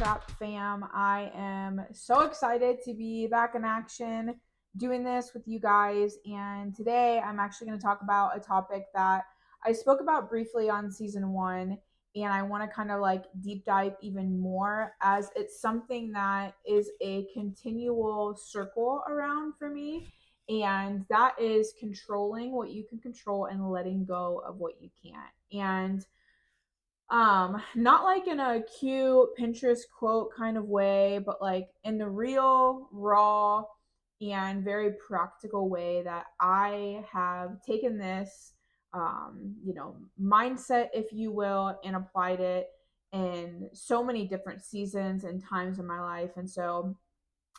Bootstrap fam. I am so excited to be back in action doing this with you guys. And today I'm actually going to talk about a topic that I spoke about briefly on season one. And I want to kind of like deep dive even more as it's something that is a continual circle around for me. And that is controlling what you can control and letting go of what you can't. And not like in a cute Pinterest quote kind of way, but like in the real raw and very practical way that I have taken this mindset, if you will, and applied it in so many different seasons and times in my life. And so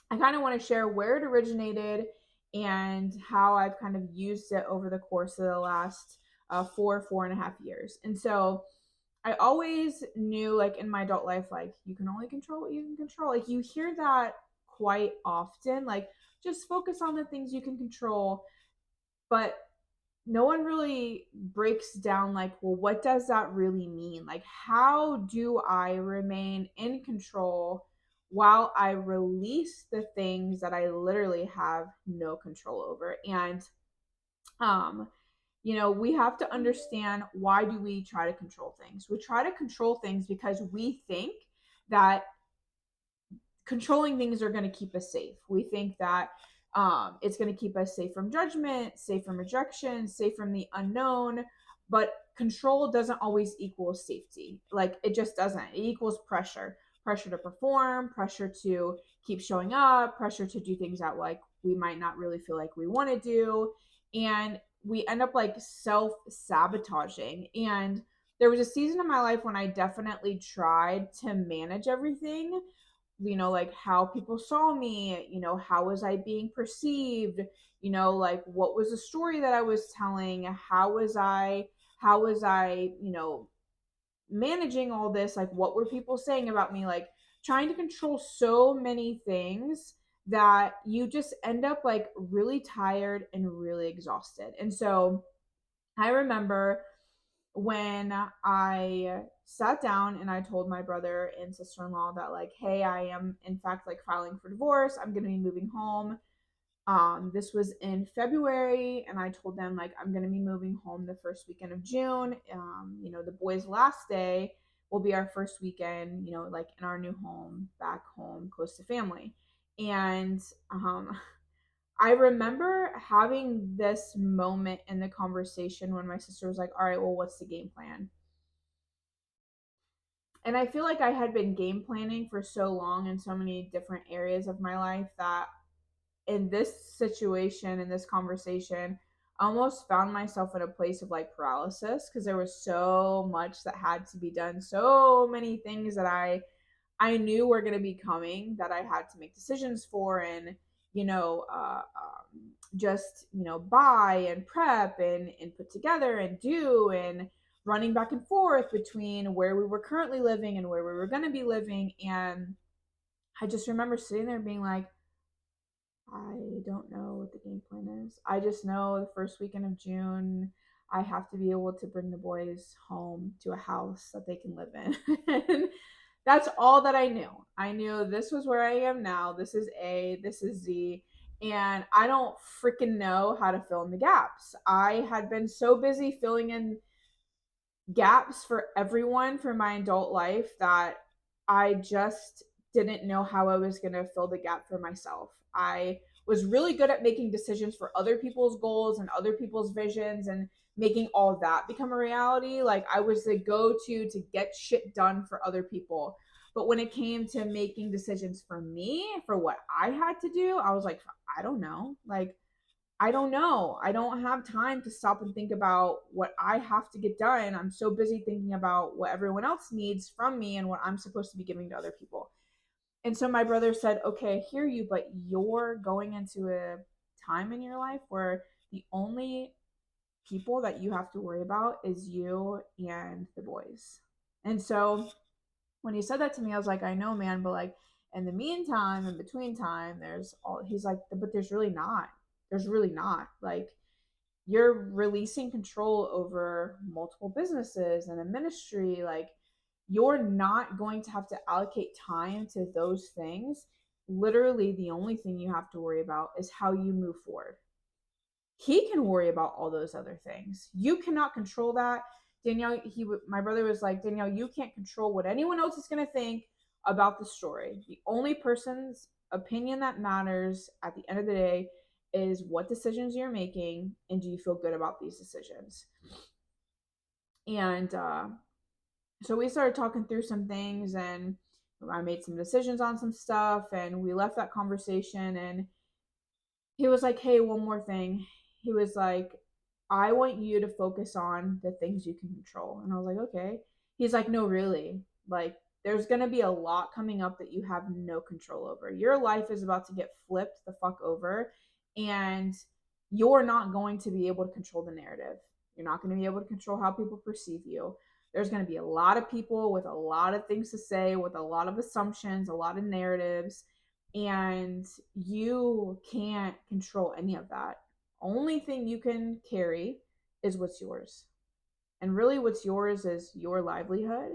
I kind of want to share where it originated and how I've kind of used it over the course of the last 4.5 years. And so I always knew, like in my adult life, like you can only control what you can control. Like you hear that quite often, like just focus on the things you can control. But no one really breaks down, like, well, what does that really mean? Like, how do I remain in control while I release the things that I literally have no control over? And um we have to understand, why do we try to control things? We try to control things because we think that controlling things are going to keep us safe. We think that it's going to keep us safe from judgment, safe from rejection, safe from the unknown. But control doesn't always equal safety. Like it just doesn't. It equals pressure to perform, pressure to keep showing up, pressure to do things that like we might not really feel like we want to do. And we end up like self-sabotaging. And there was a season in my life when I definitely tried to manage everything, like how people saw me, how was I being perceived, like what was the story that I was telling, how was I managing all this, like what were people saying about me, like trying to control so many things that you just end up like really tired and really exhausted. And so I remember when I sat down and I told my brother and sister-in-law that, like, hey, I am in fact like filing for divorce. I'm going to be moving home. This was in February, and I told them like I'm going to be moving home the first weekend of June. The boys' last day will be our first weekend, like in our new home, back home, close to family. And I remember having this moment in the conversation when my sister was like, all right, well, what's the game plan? And I feel like I had been game planning for so long in so many different areas of my life that in this situation, in this conversation, I almost found myself in a place of like paralysis because there was so much that had to be done, so many things that I knew were going to be coming that I had to make decisions for, and just buy and prep and put together and do, and running back and forth between where we were currently living and where we were going to be living. And I just remember sitting there being like, I don't know what the game plan is. I just know the first weekend of June, I have to be able to bring the boys home to a house that they can live in. And that's all that I knew. I knew this was where I am now. This is A, this is Z. And I don't freaking know how to fill in the gaps. I had been so busy filling in gaps for everyone for my adult life that I just didn't know how I was going to fill the gap for myself. I was really good at making decisions for other people's goals and other people's visions and making all that become a reality. Like I was the go-to to get shit done for other people. But when it came to making decisions for me, for what I had to do, I was like, I don't know. Like I don't know. I don't have time to stop and think about what I have to get done. I'm so busy thinking about what everyone else needs from me and what I'm supposed to be giving to other people. And so my brother said, okay, I hear you, but you're going into a time in your life where the only people that you have to worry about is you and the boys. And so when he said that to me, I was like, I know, man, but like in the meantime, in between time, there's all, he's like, but there's really not. There's really not. Like, you're releasing control over multiple businesses and a ministry. Like, you're not going to have to allocate time to those things. Literally, the only thing you have to worry about is how you move forward. He can worry about all those other things. You cannot control that. Danielle, my brother was like, Danielle, you can't control what anyone else is going to think about the story. The only person's opinion that matters at the end of the day is what decisions you're making, and do you feel good about these decisions? And so we started talking through some things, and I made some decisions on some stuff, and we left that conversation. And he was like, hey, one more thing. He was like, I want you to focus on the things you can control. And I was like, okay. He's like, no, really. Like, there's going to be a lot coming up that you have no control over. Your life is about to get flipped the fuck over, and you're not going to be able to control the narrative. You're not going to be able to control how people perceive you. There's going to be a lot of people with a lot of things to say, with a lot of assumptions, a lot of narratives, and you can't control any of that. Only thing you can carry is what's yours. And really, what's yours is your livelihood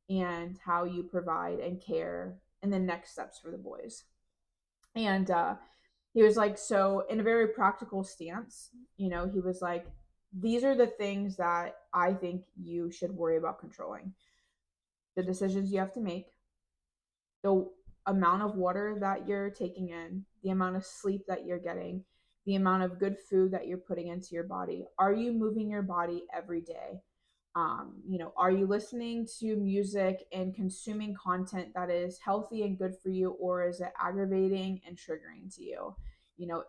and how you provide and care and the next steps for the boys. And he was like, so in a very practical stance, he was like, these are the things that I think you should worry about controlling: the decisions you have to make, the amount of water that you're taking in, the amount of sleep that you're getting, the amount of good food that you're putting into your body. Are you moving your body every day? Are you listening to music and consuming content that is healthy and good for you, or is it aggravating and triggering to you?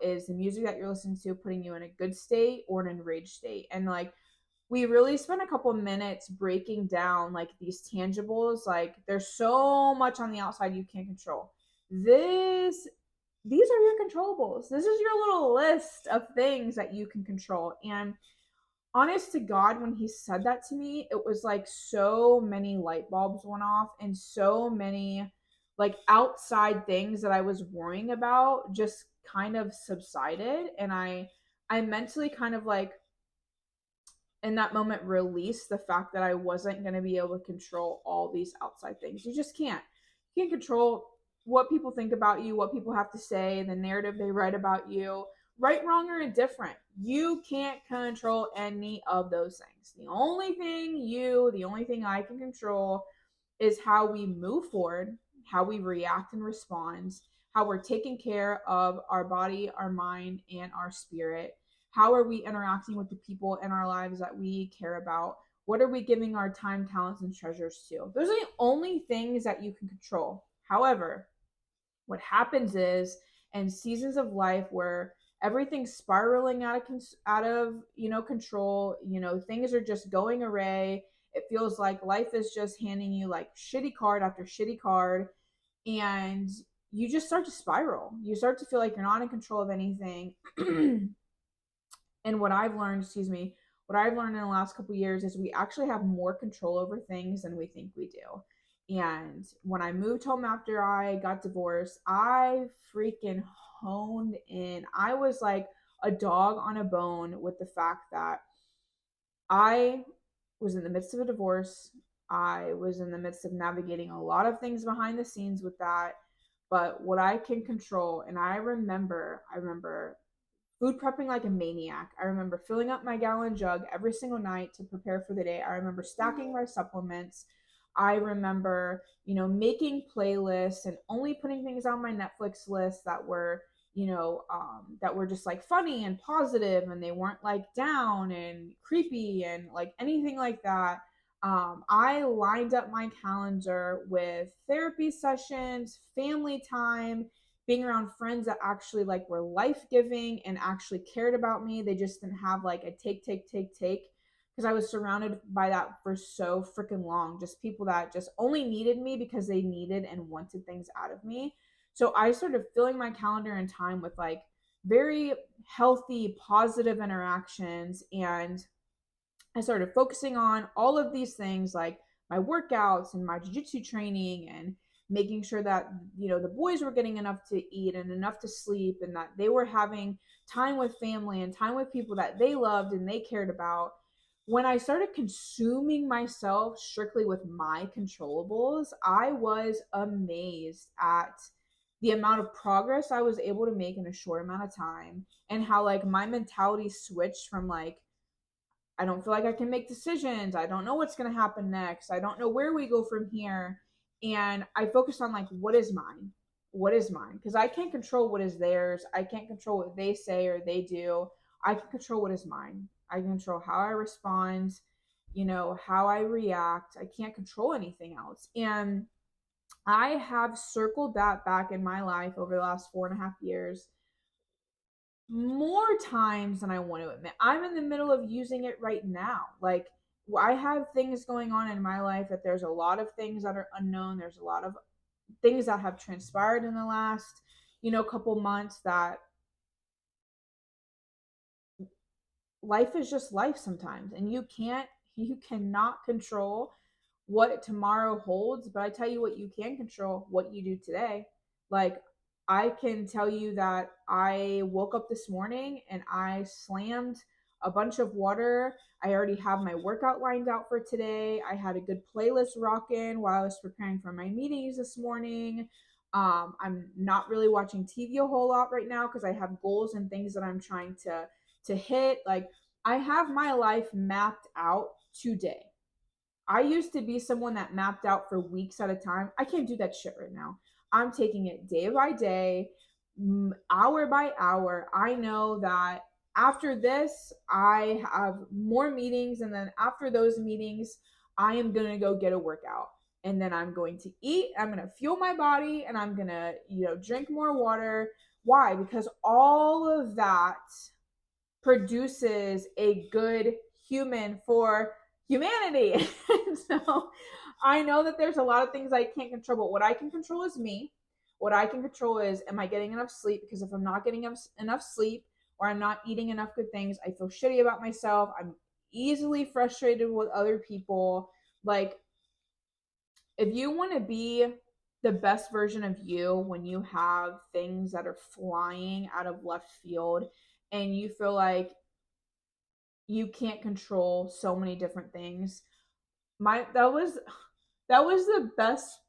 Is the music that you're listening to putting you in a good state or an enraged state? And like, we really spent a couple minutes breaking down like these tangibles. Like, there's so much on the outside you can't control. These are your controllables. This is your little list of things that you can control. And honest to God, when he said that to me, it was like so many light bulbs went off, and so many like outside things that I was worrying about just kind of subsided. And I mentally kind of like, in that moment, release the fact that I wasn't going to be able to control all these outside things. You just can't. You can't control what people think about you, what people have to say, the narrative they write about you, right, wrong, or indifferent. You can't control any of those things. The only thing I can control is how we move forward, how we react and respond, how we're taking care of our body, our mind, and our spirit. How are we interacting with the people in our lives that we care about? What are we giving our time, talents, and treasures to? Those are the only things that you can control. However, what happens is, in seasons of life where everything's spiraling out of control, things are just going array. It feels like life is just handing you like shitty card after shitty card, and you just start to spiral. You start to feel like you're not in control of anything. And what I've learned in the last couple of years is we actually have more control over things than we think we do. And when I moved home after I got divorced, I freaking honed in. I was like a dog on a bone with the fact that I was in the midst of a divorce. I was in the midst of navigating a lot of things behind the scenes with that. But what I can control, and I remember food prepping like a maniac. I remember filling up my gallon jug every single night to prepare for the day. I remember stacking my supplements. I remember, making playlists and only putting things on my Netflix list that were, that were just like funny and positive, and they weren't like down and creepy and like anything like that. I lined up my calendar with therapy sessions, family time, being around friends that actually like were life-giving and actually cared about me. They just didn't have like a take, because I was surrounded by that for so freaking long. Just people that just only needed me because they needed and wanted things out of me. So I started filling my calendar and time with like very healthy, positive interactions. And I started focusing on all of these things, like my workouts and my jiu-jitsu training, and making sure that the boys were getting enough to eat and enough to sleep, and that they were having time with family and time with people that they loved and they cared about. when I started consuming myself strictly with my controllables, I was amazed at the amount of progress I was able to make in a short amount of time, and how like my mentality switched from like, I don't feel like I can make decisions. I don't know what's going to happen next. I don't know where we go from here. And I focused on like, what is mine? What is mine? Because I can't control what is theirs. I can't control what they say or they do. I can control what is mine. I can control how I respond, how I react. I can't control anything else. And I have circled that back in my life over the last 4.5 years more times than I want to admit. I'm in the middle of using it right now. Like, I have things going on in my life that there's a lot of things that are unknown. There's a lot of things that have transpired in the last, couple months, that life is just life sometimes, and you cannot control what tomorrow holds, but I tell you what you can control: what you do today. Like, I can tell you that I woke up this morning and I slammed a bunch of water. I already have my workout lined out for today. I had a good playlist rocking while I was preparing for my meetings this morning. I'm not really watching TV a whole lot right now because I have goals and things that I'm trying to hit. Like, I have my life mapped out today. I used to be someone that mapped out for weeks at a time. I can't do that shit right now. I'm taking it day by day, hour by hour. I know that after this, I have more meetings. And then after those meetings, I am going to go get a workout. And then I'm going to eat. I'm going to fuel my body, and I'm going to, drink more water. Why? Because all of that produces a good human for humanity. So I know that there's a lot of things I can't control, but what I can control is me. What I can control is, am I getting enough sleep? Because if I'm not getting enough sleep, or I'm not eating enough good things, I feel shitty about myself. I'm easily frustrated with other people. Like, if you want to be the best version of you when you have things that are flying out of left field, and you feel like you can't control so many different things, my that was the best.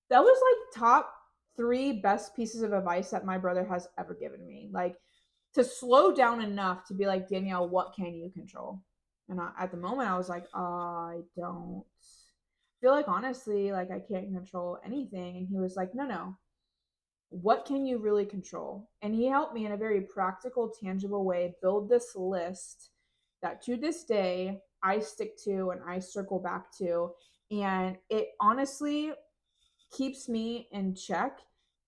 That was like top 3 best pieces of advice that my brother has ever given me. Like, to slow down enough to be like, Danielle, what can you control? And at the moment, I was like, I don't feel like, honestly, like I can't control anything. And he was like, no, no, what can you really control? And he helped me in a very practical, tangible way build this list that to this day I stick to and I circle back to. And it honestly keeps me in check.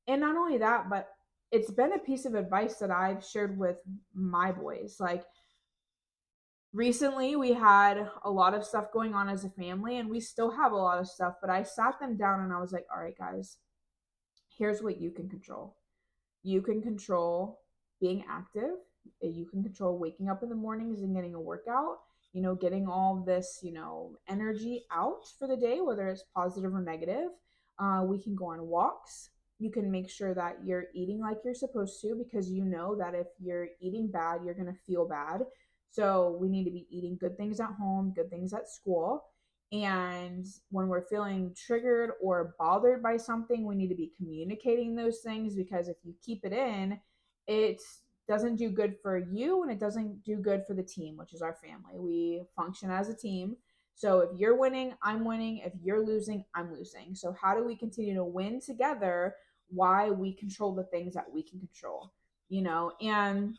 And not only that, but it's been a piece of advice that I've shared with my boys. Like, recently we had a lot of stuff going on as a family, and we still have a lot of stuff, but I sat them down and I was like, all right, guys, here's what you can control. You can control being active. You can control waking up in the mornings and getting a workout, getting all this, energy out for the day, whether it's positive or negative. We can go on walks. You can make sure that you're eating like you're supposed to, because you know that if you're eating bad, you're going to feel bad. So we need to be eating good things at home, good things at school. And when we're feeling triggered or bothered by something, we need to be communicating those things, because if you keep it in, it doesn't do good for you, and it doesn't do good for the team, which is our family. We function as a team. So if you're winning, I'm winning. If you're losing, I'm losing. So how do we continue to win together? Why we control the things that we can control, and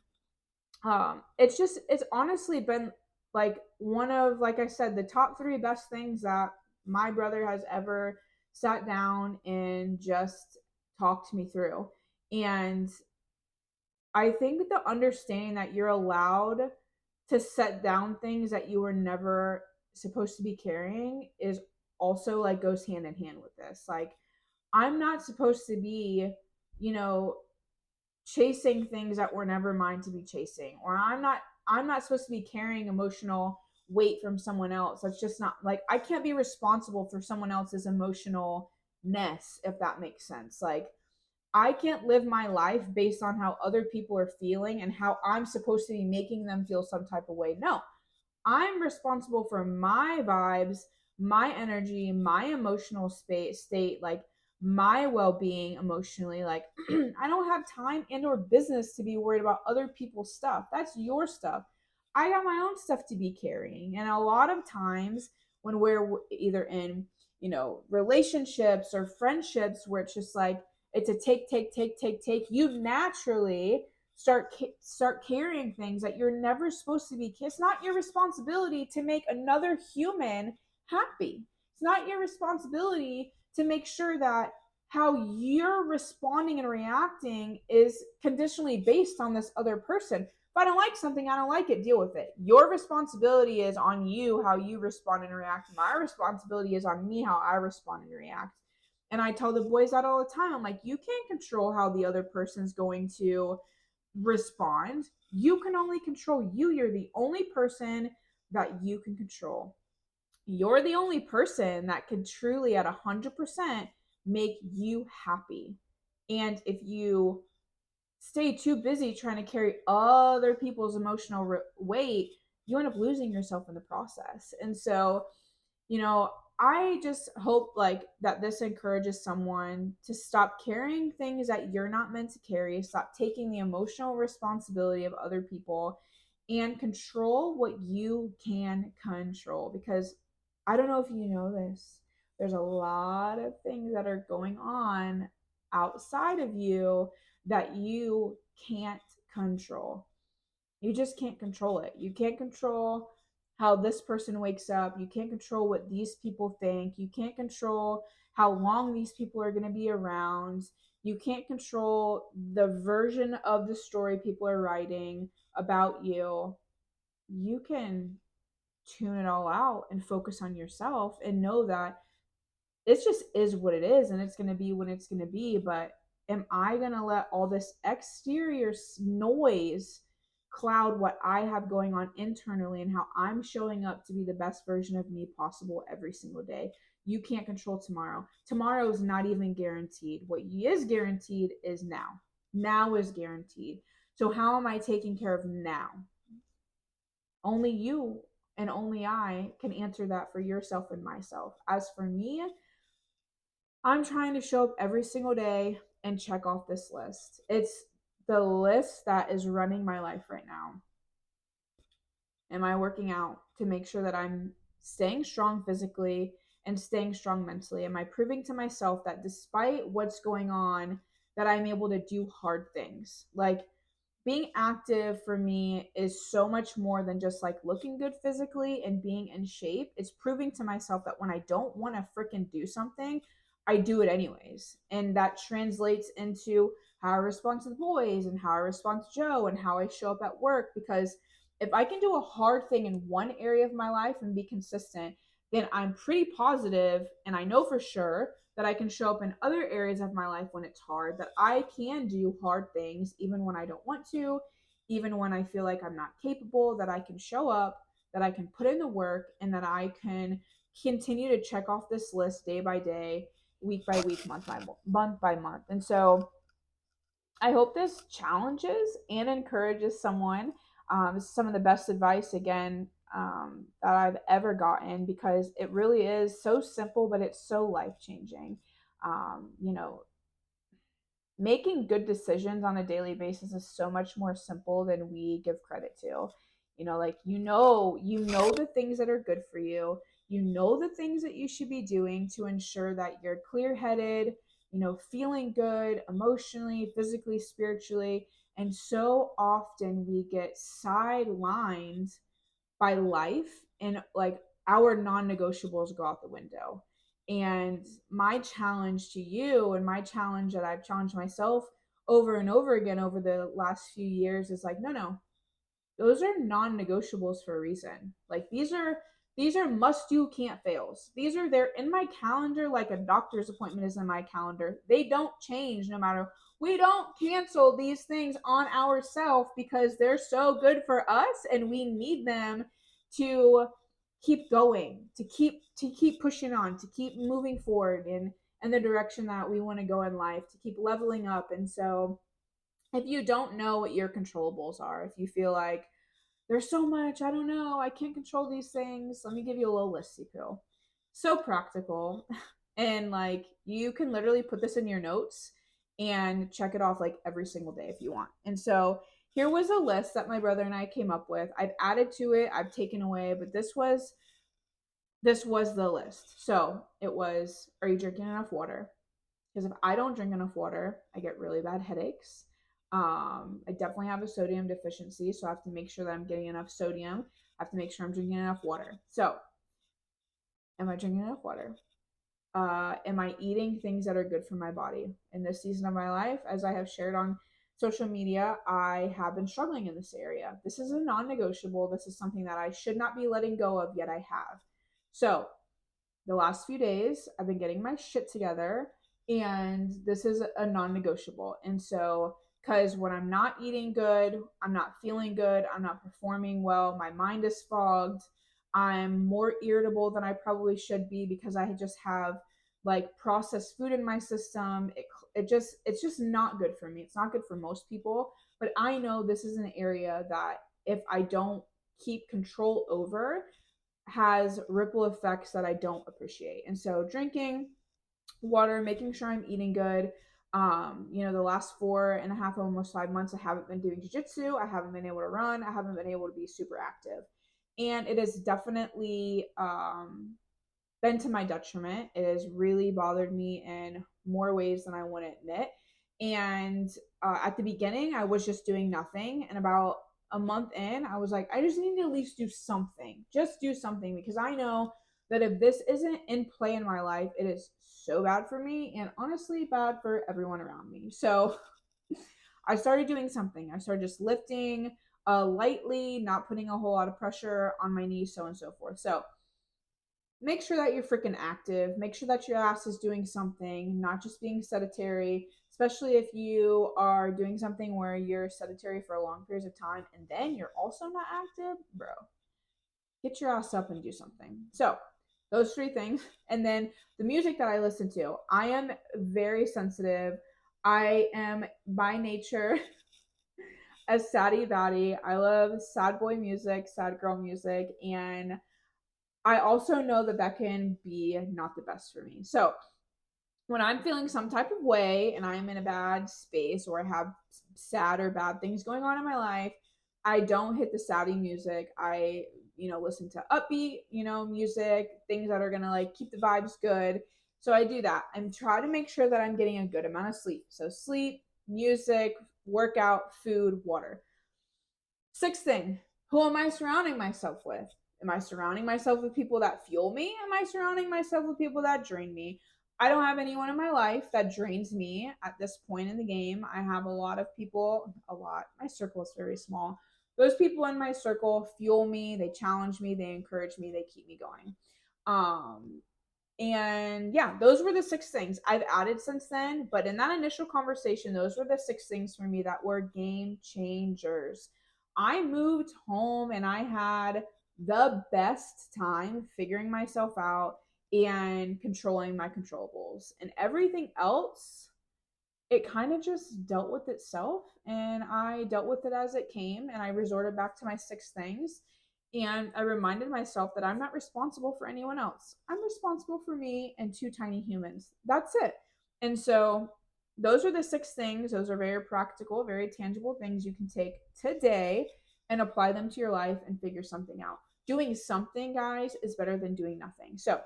it's honestly been like one of, like I said, the top 3 best things that my brother has ever sat down and just talked me through. And I think the understanding that you're allowed to set down things that you were never supposed to be carrying is also like goes hand in hand with this. Like, I'm not supposed to be, you know, chasing things that were never mine to be chasing, or I'm not supposed to be carrying emotional weight from someone else. That's just not, like, I can't be responsible for someone else's emotional ness, if that makes sense. Like, I can't live my life based on how other people are feeling and how I'm supposed to be making them feel some type of way. No, I'm responsible for my vibes, my energy, my emotional state, like my well-being emotionally. Like I don't have time and or business to be worried about other people's stuff. That's your stuff. I got my own stuff to be carrying. And a lot of times when we're either in, relationships or friendships where it's just like it's a take, you naturally start carrying things that you're never supposed to be. It's not your responsibility to make another human happy. It's not your responsibility to make sure that how you're responding and reacting is conditionally based on this other person. If I don't like something, I don't like it, deal with it. Your responsibility is on you, how you respond and react. My responsibility is on me, how I respond and react. And I tell the boys that all the time. I'm like, you can't control how the other person's going to respond. You can only control you. You're the only person that you can control. You're the only person that can truly, at 100%, make you happy. And if you stay too busy trying to carry other people's emotional weight, you end up losing yourself in the process. And so, you know, I just hope like that this encourages someone to stop carrying things that you're not meant to carry, stop taking the emotional responsibility of other people, and control what you can control. Because I don't know if you know this, there's a lot of things that are going on outside of you that you can't control. You just can't control it. You can't control how this person wakes up. You can't control what these people think. You can't control how long these people are going to be around. You can't control the version of the story people are writing about you. You can tune it all out and focus on yourself and know that it just is what it is and it's going to be when it's going to be. But am I going to let all this exterior noise cloud what I have going on internally and how I'm showing up to be the best version of me possible every single day? You can't control tomorrow. Tomorrow is not even guaranteed. What is guaranteed is now. Now is guaranteed. So how am I taking care of now? Only you and only I can answer that for yourself and myself. As for me, I'm trying to show up every single day and check off this list. It's the list that is running my life right now. Am I working out to make sure that I'm staying strong physically and staying strong mentally? Am I proving to myself that despite what's going on, that I'm able to do hard things? Like being active for me is so much more than just like looking good physically and being in shape. It's proving to myself that when I don't want to freaking do something, I do it anyways. And that translates into how I respond to the boys and how I respond to Joe and how I show up at work. Because if I can do a hard thing in one area of my life and be consistent, then I'm pretty positive and I know for sure that I can show up in other areas of my life when it's hard, that I can do hard things even when I don't want to, even when I feel like I'm not capable, that I can show up, that I can put in the work, and that I can continue to check off this list day by day, week by week, month by month. And so I hope this challenges and encourages someone. Some of the best advice, again, that I've ever gotten, because it really is so simple, but it's so life changing. You know, making good decisions on a daily basis is so much more simple than we give credit to. Like you know the things that are good for you. You know the things that you should be doing to ensure that you're clear-headed, feeling good emotionally, physically, spiritually. And so often we get sidelined by life, and like our non-negotiables go out the window. And my challenge to you, and my challenge that I've challenged myself over and over again over the last few years, is like, no, those are non-negotiables for a reason. Like these are must do, can't fails. They're in my calendar like a doctor's appointment is in my calendar. They don't change. No matter, we don't cancel these things on ourselves because they're so good for us and we need them to keep going, to keep pushing on, to keep moving forward in the direction that we want to go in life, to keep leveling up. And so if you don't know what your controllables are, if you feel like there's so much, I don't know, I can't control these things. Let me give you a little listy pill. So practical. And like you can literally put this in your notes and check it off like every single day if you want. And so here was a list that my brother and I came up with. I've added to it, I've taken away, but this was the list. So it was, are you drinking enough water? Because if I don't drink enough water, I get really bad headaches. I definitely have a sodium deficiency, so I have to make sure that I'm getting enough sodium. I have to make sure I'm drinking enough water. So, am I drinking enough water? Am I eating things that are good for my body? In this season of my life, as I have shared on social media, I have been struggling in this area. This is a non negotiable. This is something that I should not be letting go of, yet I have. So, the last few days, I've been getting my shit together, and this is a non negotiable. And so, because when I'm not eating good, I'm not feeling good, I'm not performing well, my mind is fogged, I'm more irritable than I probably should be because I just have like processed food in my system. It's just not good for me. It's not good for most people, but I know this is an area that if I don't keep control over, has ripple effects that I don't appreciate. And so drinking water, making sure I'm eating good. The last 4.5, almost 5 months, I haven't been doing jujitsu. I haven't been able to run. I haven't been able to be super active. And it has definitely been to my detriment. It has really bothered me in more ways than I want to admit. And at the beginning, I was just doing nothing. And about a month in, I was like, I just need to at least do something. Just do something, because I know that if this isn't in play in my life, it is so bad for me and honestly bad for everyone around me. So I started doing something. I started just lifting lightly, not putting a whole lot of pressure on my knees, so on and so forth. So make sure that you're freaking active. Make sure that your ass is doing something, not just being sedentary, especially if you are doing something where you're sedentary for long periods of time and then you're also not active, bro. Get your ass up and do something. So, those 3 things. And then the music that I listen to. I am very sensitive. I am by nature a saddie baddie. I love sad boy music, sad girl music, and I also know that that can be not the best for me. So when I'm feeling some type of way and I'm in a bad space or I have sad or bad things going on in my life, I don't hit the saddie music. I, listen to upbeat, music, things that are going to like keep the vibes good. So I do that. I'm trying to make sure that I'm getting a good amount of sleep. So sleep, music, workout, food, water. 6th thing, who am I surrounding myself with? Am I surrounding myself with people that fuel me? Am I surrounding myself with people that drain me? I don't have anyone in my life that drains me at this point in the game. I have a lot of people, my circle is very small. Those people in my circle fuel me, they challenge me, they encourage me, they keep me going. And yeah, those were the 6 things I've added since then. But in that initial conversation, those were the 6 things for me that were game changers. I moved home and I had the best time figuring myself out and controlling my controllables. And everything else, it kind of just dealt with itself, and I dealt with it as it came, and I resorted back to my 6 things. And I reminded myself that I'm not responsible for anyone else. I'm responsible for me and 2 tiny humans. That's it. And so those are the 6 things. Those are very practical, very tangible things you can take today and apply them to your life and figure something out. Doing something, guys, is better than doing nothing. So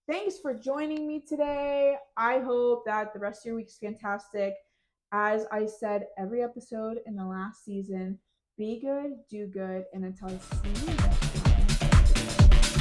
thanks for joining me today. I hope that the rest of your week is fantastic. As I said every episode in the last season, be good, do good, and until I see you next time.